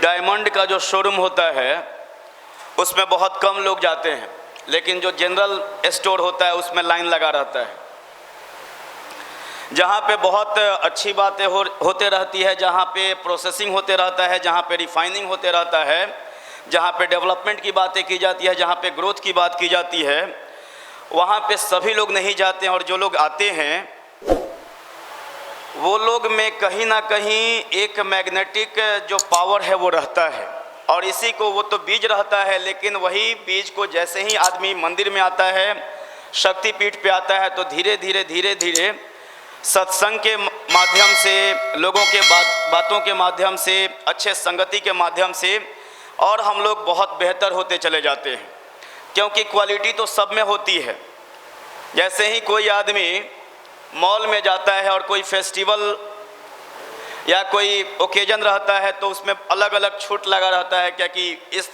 Diamond का जो showroom होता है उसमें बहुत कम लोग जाते हैं, लेकिन जो जनरल स्टोर होता है उसमें लाइन लगा रहता है। जहाँ पे बहुत अच्छी बातें होते रहती है, जहाँ पे प्रोसेसिंग होते रहता है, जहाँ पे रिफाइनिंग होते रहता है, जहाँ पे डेवलपमेंट की बातें की जाती है, जहाँ पे ग्रोथ की बात की जाती है, वहाँ पे सभी लोग नहीं जाते हैं। और जो लोग आते हैं वो लोग में कहीं ना कहीं एक मैग्नेटिक जो पावर है वो रहता है, और इसी को वो तो बीज रहता है, लेकिन वही बीज को जैसे ही आदमी मंदिर में आता है, शक्तिपीठ पे आता है, तो धीरे धीरे सत्संग के माध्यम से, लोगों के बातों के माध्यम से, अच्छे संगति के माध्यम से और हम लोग बहुत बेहतर होते चले जाते हैं, क्योंकि क्वालिटी तो सब में होती है। जैसे ही कोई आदमी मॉल में जाता है और कोई फेस्टिवल या कोई ओकेजन रहता है तो उसमें अलग अलग छूट लगा रहता है, क्या कि इस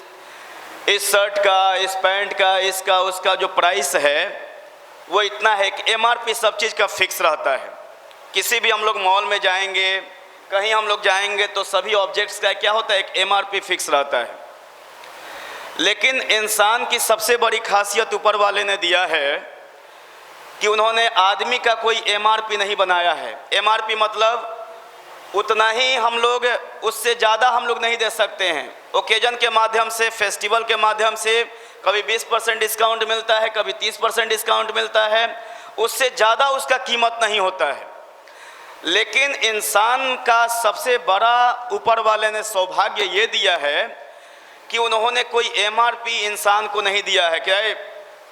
शर्ट का, इस पैंट का, इसका उसका जो प्राइस है वो इतना है कि एमआरपी सब चीज़ का फिक्स रहता है। किसी भी हम लोग मॉल में जाएंगे, कहीं हम लोग जाएंगे तो सभी ऑब्जेक्ट्स का क्या होता है, एक एमआरपी फिक्स रहता है। लेकिन इंसान की सबसे बड़ी खासियत ऊपर वाले ने दिया है कि उन्होंने आदमी का कोई एमआरपी नहीं बनाया है। एमआरपी मतलब उतना ही हम लोग, उससे ज़्यादा हम लोग नहीं दे सकते हैं। ओकेजन के माध्यम से, फेस्टिवल के माध्यम से कभी 20% डिस्काउंट मिलता है, कभी 30% डिस्काउंट मिलता है, उससे ज़्यादा उसका कीमत नहीं होता है। लेकिन इंसान का सबसे बड़ा ऊपर वाले ने सौभाग्य ये दिया है कि उन्होंने कोई एमआरपी इंसान को नहीं दिया है। क्या है,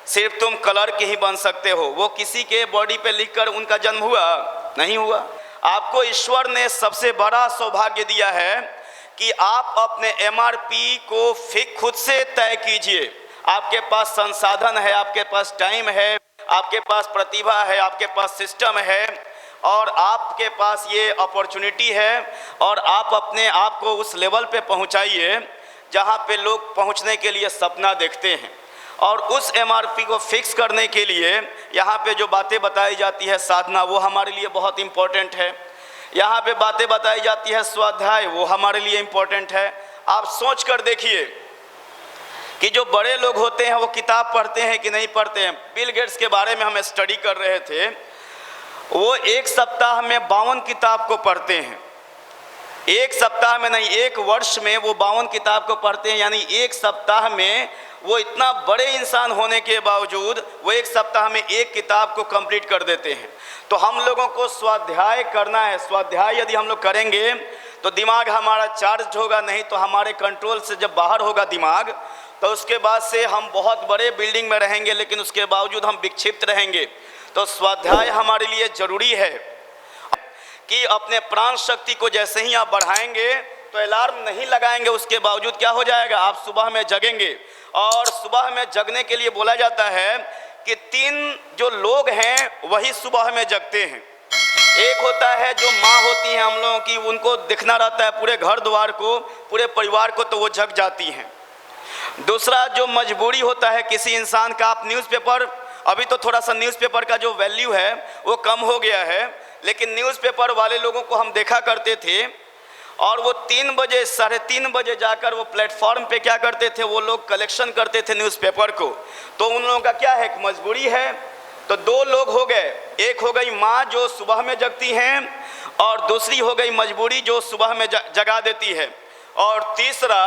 सिर्फ तुम कलर के ही बन सकते हो, वो किसी के बॉडी पे लिखकर उनका जन्म हुआ नहीं हुआ। आपको ईश्वर ने सबसे बड़ा सौभाग्य दिया है कि आप अपने एमआरपी को खुद से तय कीजिए। आपके पास संसाधन है, आपके पास टाइम है, आपके पास प्रतिभा है, आपके पास सिस्टम है और आपके पास ये अपॉर्चुनिटी है, और आप अपने आप को उस लेवल पे पहुंचाइए जहां पे लोग पहुंचने के लिए सपना देखते हैं। और उस एमआरपी को फिक्स करने के लिए यहाँ पे जो बातें बताई जाती है साधना, वो हमारे लिए बहुत इम्पोर्टेंट है। यहाँ पे बातें बताई जाती है स्वाध्याय, वो हमारे लिए इम्पोर्टेंट है। आप सोच कर देखिए कि जो बड़े लोग होते हैं वो किताब पढ़ते हैं कि नहीं पढ़ते हैं। बिल गेट्स के बारे में हम स्टडी कर रहे थे, वो एक सप्ताह में 52 किताब को पढ़ते हैं। एक सप्ताह में नहीं, एक वर्ष में वो 52 किताब को पढ़ते हैं। यानी एक सप्ताह में वो इतना बड़े इंसान होने के बावजूद वो एक सप्ताह में एक किताब को कंप्लीट कर देते हैं। तो हम लोगों को स्वाध्याय करना है। स्वाध्याय यदि हम लोग करेंगे तो दिमाग हमारा चार्ज होगा, नहीं तो हमारे कंट्रोल से जब बाहर होगा दिमाग, तो उसके बाद से हम बहुत बड़े बिल्डिंग में रहेंगे, लेकिन उसके बावजूद हम विक्षिप्त रहेंगे। तो स्वाध्याय हमारे लिए जरूरी है कि अपने प्राण शक्ति को जैसे ही आप बढ़ाएंगे तो अलार्म नहीं लगाएंगे, उसके बावजूद क्या हो जाएगा, आप सुबह में जगेंगे। और सुबह में जगने के लिए बोला जाता है कि 3 जो लोग हैं वही सुबह में जगते हैं। एक होता है जो माँ होती हैं हम लोगों की, उनको दिखना रहता है पूरे घर द्वार को, पूरे परिवार को, तो वो जग जाती हैं। दूसरा जो मजबूरी होता है किसी इंसान का, आप न्यूज़पेपर, अभी तो थोड़ा सा न्यूज़पेपर का जो वैल्यू है वो कम हो गया है, लेकिन न्यूज़पेपर वाले लोगों को हम देखा करते थे और वो 3 बजे, 3:30 बजे जाकर वो प्लेटफॉर्म पे क्या करते थे, वो लोग कलेक्शन करते थे न्यूज़पेपर को। तो उन लोगों का क्या है, मजबूरी है। तो 2 लोग हो गए, एक हो गई माँ जो सुबह में जगती हैं, और दूसरी हो गई मजबूरी जो सुबह में जगा देती है, और तीसरा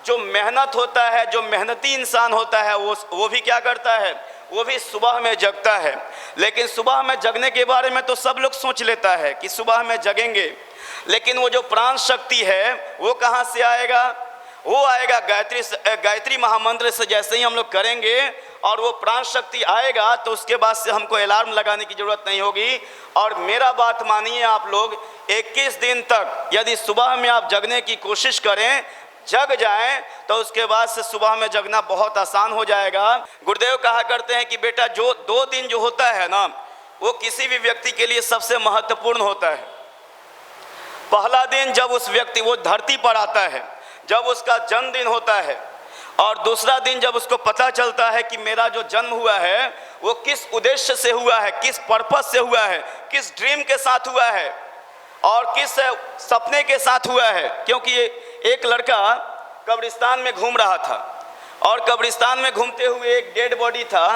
जो मेहनत होता है, जो मेहनती इंसान होता है वो भी क्या करता है, वो भी सुबह में जगता है। लेकिन सुबह में जगने के बारे में तो सब लोग सोच लेता है कि सुबह में जगेंगे, लेकिन वो जो प्राण शक्ति है वो कहाँ से आएगा, वो आएगा गायत्री महामंत्र से। जैसे ही हम लोग करेंगे और वो प्राण शक्ति आएगा तो उसके बाद से हमको अलार्म लगाने की ज़रूरत नहीं होगी। और मेरा बात मानिए आप लोग, 21 दिन तक यदि सुबह में आप जगने की कोशिश करें, जग जाएं, तो उसके बाद से सुबह में जगना बहुत आसान हो जाएगा। गुरुदेव कहा करते हैं कि बेटा जो 2 दिन जो होता है ना, वो किसी भी व्यक्ति के लिए सबसे महत्वपूर्ण होता है। पहला दिन जब उस व्यक्ति वो धरती पर आता है, जब उसका जन्मदिन होता है, और दूसरा दिन जब उसको पता चलता है कि मेरा जो जन्म हुआ है वो किस उद्देश्य से हुआ है, किस पर्पस से हुआ है, किस ड्रीम के साथ हुआ है और किस सपने के साथ हुआ है। क्योंकि एक लड़का कब्रिस्तान में घूम रहा था और कब्रिस्तान में घूमते हुए एक डेड बॉडी था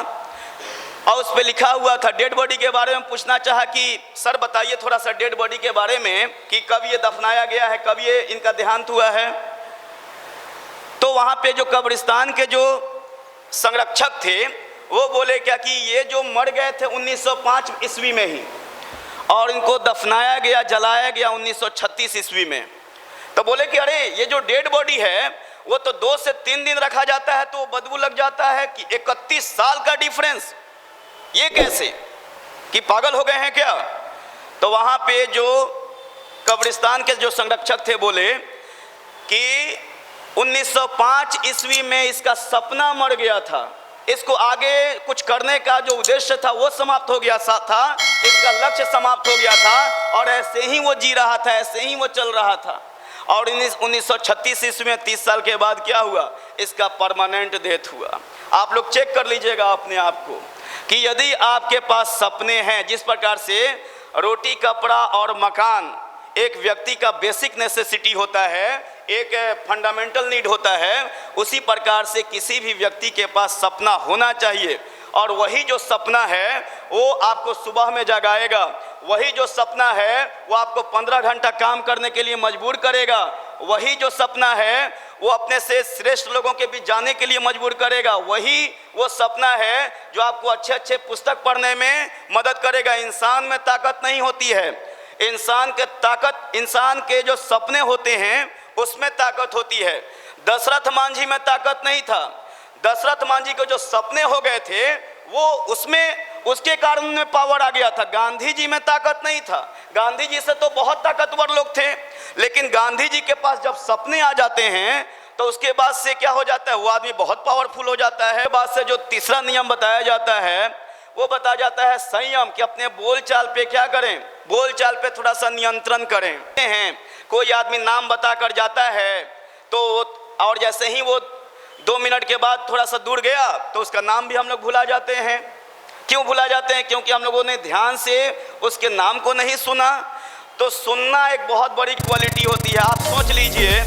और उस पर लिखा हुआ था, डेड बॉडी के बारे में पूछना चाहा कि सर बताइए थोड़ा सा डेड बॉडी के बारे में कि कब ये दफनाया गया है, कब ये इनका देहांत हुआ है। तो वहाँ पे जो कब्रिस्तान के जो संरक्षक थे वो बोले क्या कि ये जो मर गए थे 1905 ईस्वी में ही और इनको दफनाया गया, जलाया गया 1936 ईस्वी में। तो बोले कि अरे ये जो डेड बॉडी है वो तो 2 से 3 दिन रखा जाता है तो वो बदबू लग जाता है कि 31 साल का डिफरेंस, ये कैसे, कि पागल हो गए हैं क्या। तो वहाँ पे जो कब्रिस्तान के जो संरक्षक थे बोले कि 1905 ईस्वी में इसका सपना मर गया था, इसको आगे कुछ करने का जो उद्देश्य था वो समाप्त हो गया था, इसका लक्ष्य समाप्त हो गया था और ऐसे ही वो जी रहा था, ऐसे ही वो चल रहा था। और 1936 ईस्वी में 30 साल के बाद क्या हुआ, इसका परमानेंट डेथ हुआ। आप लोग चेक कर लीजिएगा अपने आप को कि यदि आपके पास सपने हैं, जिस प्रकार से रोटी, कपड़ा और मकान एक व्यक्ति का बेसिक नेसेसिटी होता है, एक फंडामेंटल नीड होता है, उसी प्रकार से किसी भी व्यक्ति के पास सपना होना चाहिए। और वही जो सपना है वो आपको सुबह में जगाएगा, वही जो सपना है वो आपको 15 घंटा काम करने के लिए मजबूर करेगा, वही जो सपना है वो अपने से श्रेष्ठ लोगों के बीच जाने के लिए मजबूर करेगा, वही वो सपना है जो आपको अच्छे अच्छे पुस्तक पढ़ने में मदद करेगा। इंसान में ताकत नहीं होती है, इंसान के जो सपने होते हैं उसमें ताकत होती है। दशरथ मांझी में ताकत नहीं था, दशरथ मांझी को जो सपने हो गए थे वो उसके कारण में पावर आ गया था। गांधी जी में ताकत नहीं था, गांधी जी से तो बहुत ताकतवर लोग थे, लेकिन गांधी जी के पास जब सपने आ जाते हैं तो उसके बाद से क्या हो जाता है, वो आदमी बहुत पावरफुल हो जाता है। बाद से जो तीसरा नियम बताया जाता है वो बताया जाता है संयम, कि अपने बोलचाल पे क्या करें, बोलचाल पे थोड़ा सा नियंत्रण करें। कोई आदमी नाम बताकर जाता है तो और जैसे ही वो 2 मिनट के बाद थोड़ा सा दूर गया तो उसका नाम भी हम लोग भुला जाते हैं। क्यों भुला जाते हैं? क्योंकि हम लोगों ने ध्यान से उसके नाम को नहीं सुना। तो सुनना एक बहुत बड़ी क्वालिटी होती है। आप सोच लीजिए